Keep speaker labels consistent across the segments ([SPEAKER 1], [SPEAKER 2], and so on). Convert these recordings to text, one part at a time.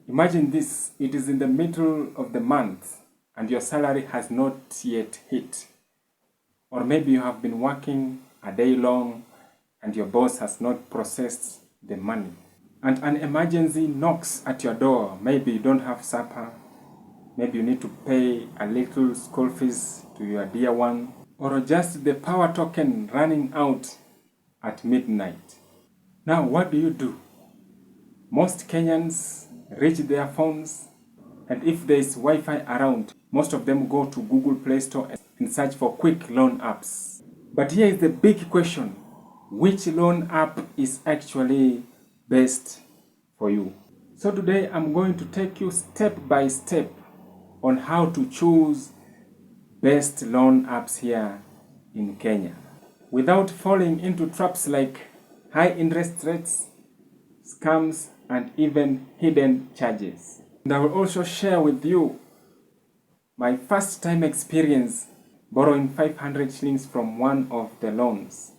[SPEAKER 1] Imagine this, it is in the middle of the month and your salary has not yet hit. Or maybe you have been working a day long and your boss has not processed the money. And an emergency knocks at your door. Maybe you don't have supper. Maybe you need to pay a little school fees to your dear one. Or just the power token running out at midnight. Now, what do? Most Kenyans reach their phones, and if there is Wi-Fi around, most of them go to Google Play Store and search for quick loan apps. But here is the big question: which loan app is actually best for you? So today I'm going to take you step by step on how to choose best loan apps here in Kenya without falling into traps like high interest rates, scams, and even hidden charges. And I will also share with you my first time experience borrowing 500 shillings from one of the loans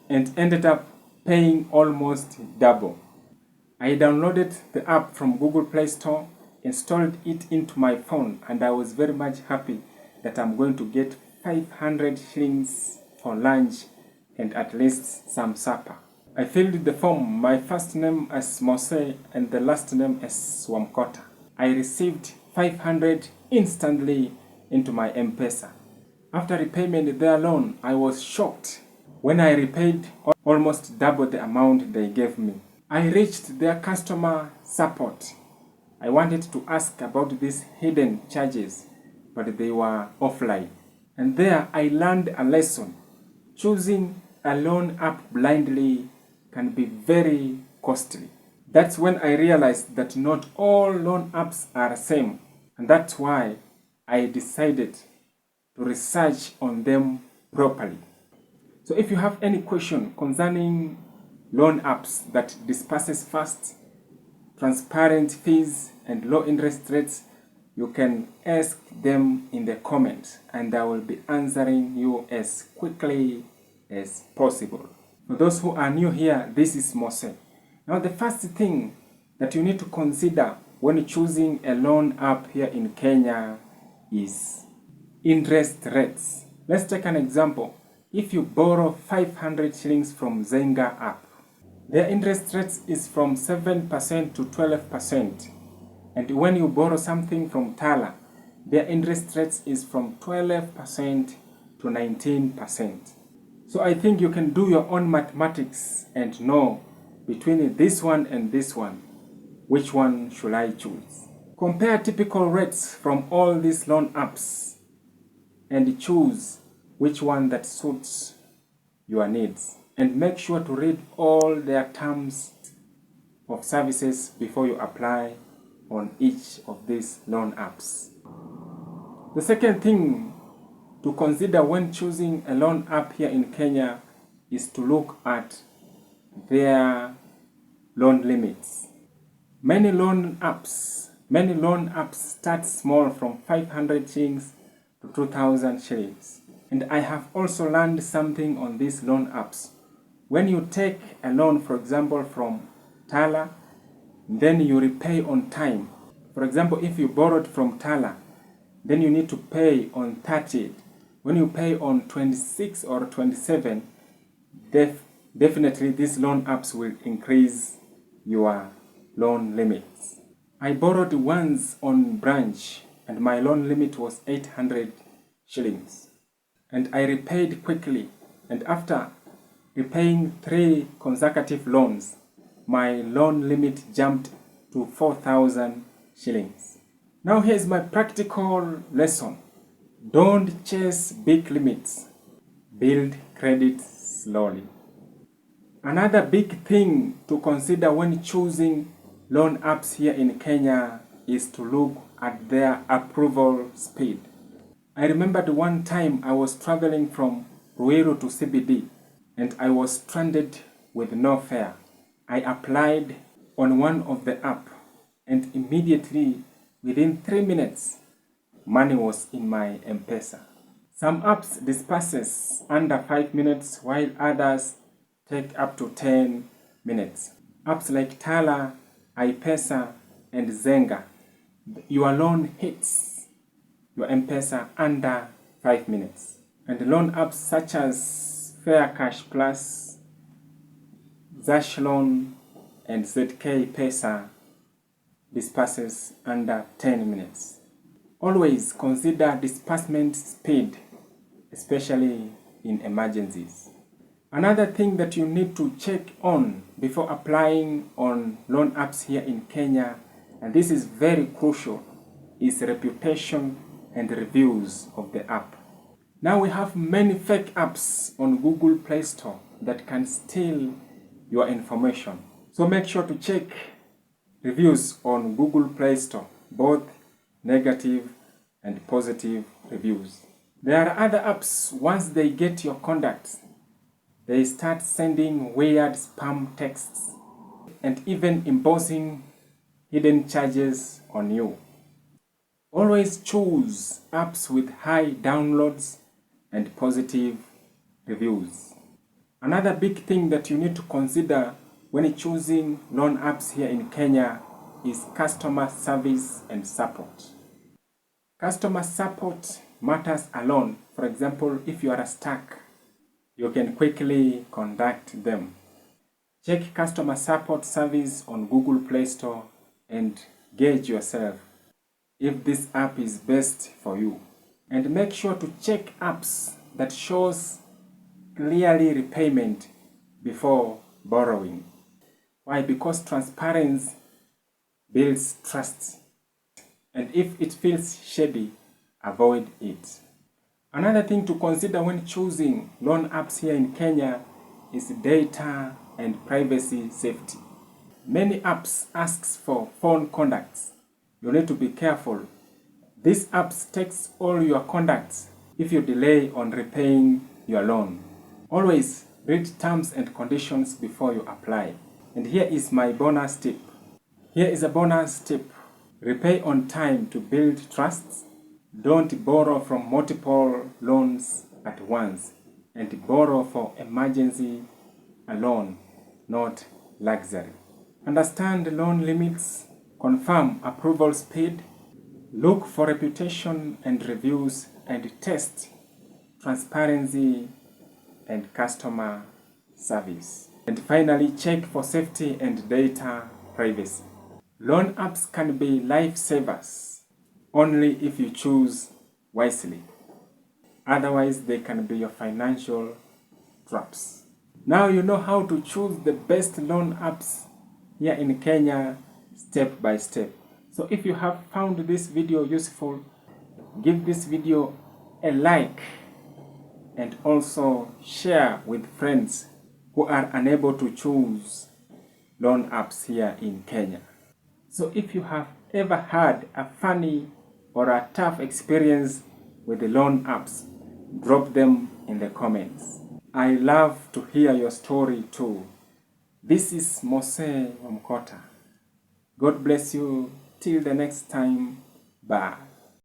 [SPEAKER 1] and ended up paying almost double. I downloaded the app from Google Play Store, installed it into my phone, and I was very much happy that I'm going to get 500 shillings for lunch and at least some supper. I filled the form, my first name as Mose and the last name as Wamkota. I received 500 instantly into my M-Pesa. After repayment their loan, I was shocked when I repaid almost double the amount they gave me. I reached their customer support. I wanted to ask about these hidden charges, but they were offline. And there I learned a lesson. Choosing a loan app blindly can be very costly. That's when I realized that not all loan apps are the same, and that's why I decided to research on them properly. So if you have any question concerning loan apps that disperses fast, transparent fees, and low interest rates, you can ask them in the comments and I will be answering you as quickly as possible. For those who are new here, this is Mose. Now the first thing that you need to consider when choosing a loan app here in Kenya is interest rates. Let's take an example. If you borrow 500 shillings from Zenga app, their interest rate is from 7% to 12%. And when you borrow something from Tala, their interest rate is from 12% to 19%. So I think you can do your own mathematics and know between this one and this one, which one should I choose? Compare typical rates from all these loan apps and choose which one that suits your needs. And make sure to read all their terms of services before you apply on each of these loan apps. The second thing to consider when choosing a loan app here in Kenya is to look at their loan limits. Many loan apps start small from 500 shillings to 2,000 shillings. And I have also learned something on these loan apps. When you take a loan, for example, from Tala, then you repay on time. For example, if you borrowed from Tala, then you need to pay on 30th. When you pay on 26 or 27, definitely these loan apps will increase your loan limits. I borrowed once on branch and my loan limit was 800 shillings. And I repaid quickly, and after repaying 3 consecutive loans, my loan limit jumped to 4,000 shillings. Now here's my practical lesson. Don't chase big limits. Build credit slowly. Another big thing to consider when choosing loan apps here in Kenya is to look at their approval speed. I remembered one time I was traveling from Ruiru to CBD and I was stranded with no fare. I applied on one of the app and immediately within 3 minutes money was in my M-Pesa. Some apps disperses under 5 minutes while others take up to 10 minutes. Apps like Tala, iPesa, and Zenga, your loan hits your M-Pesa under 5 minutes. And loan apps such as Fair Cash Plus, Zash Loan, and ZK Pesa disperses under 10 minutes. Always consider disbursement speed, especially in emergencies. Another thing that you need to check on before applying on loan apps here in Kenya, and this is very crucial, is reputation and reviews of the app. Now we have many fake apps on Google Play Store that can steal your information. So make sure to check reviews on Google Play Store, both negative and positive reviews. There are other apps, once they get your contacts, they start sending weird spam texts and even imposing hidden charges on you. Always choose apps with high downloads and positive reviews. Another big thing that you need to consider when choosing loan apps here in Kenya is customer service and support. Customer support matters a lot. For example, if you are stuck, you can quickly contact them. Check customer support service on Google Play Store and gauge yourself if this app is best for you. And make sure to check apps that shows clearly repayment before borrowing. Why? Because transparency builds trust. And if it feels shady, avoid it. Another thing to consider when choosing loan apps here in Kenya is data and privacy safety. Many apps asks for phone contacts. You need to be careful. These apps takes all your contacts if you delay on repaying your loan. Always read terms and conditions before you apply. And here is my bonus tip. Here is a bonus tip. Repay on time to build trust. Don't borrow from multiple loans at once. And borrow for emergency alone, not luxury. Understand loan limits. Confirm approval speed. Look for reputation and reviews, and test transparency and customer service. And finally, check for safety and data privacy. Loan apps can be lifesavers only if you choose wisely. Otherwise, they can be your financial traps. Now you know how to choose the best loan apps here in Kenya step by step. So if you have found this video useful, give this video a like and also share with friends who are unable to choose loan apps here in Kenya. So if you have ever had a funny or a tough experience with the loan apps, drop them in the comments. I love to hear your story too. This is Mose Wamkota. God bless you. Till the next time. Bye.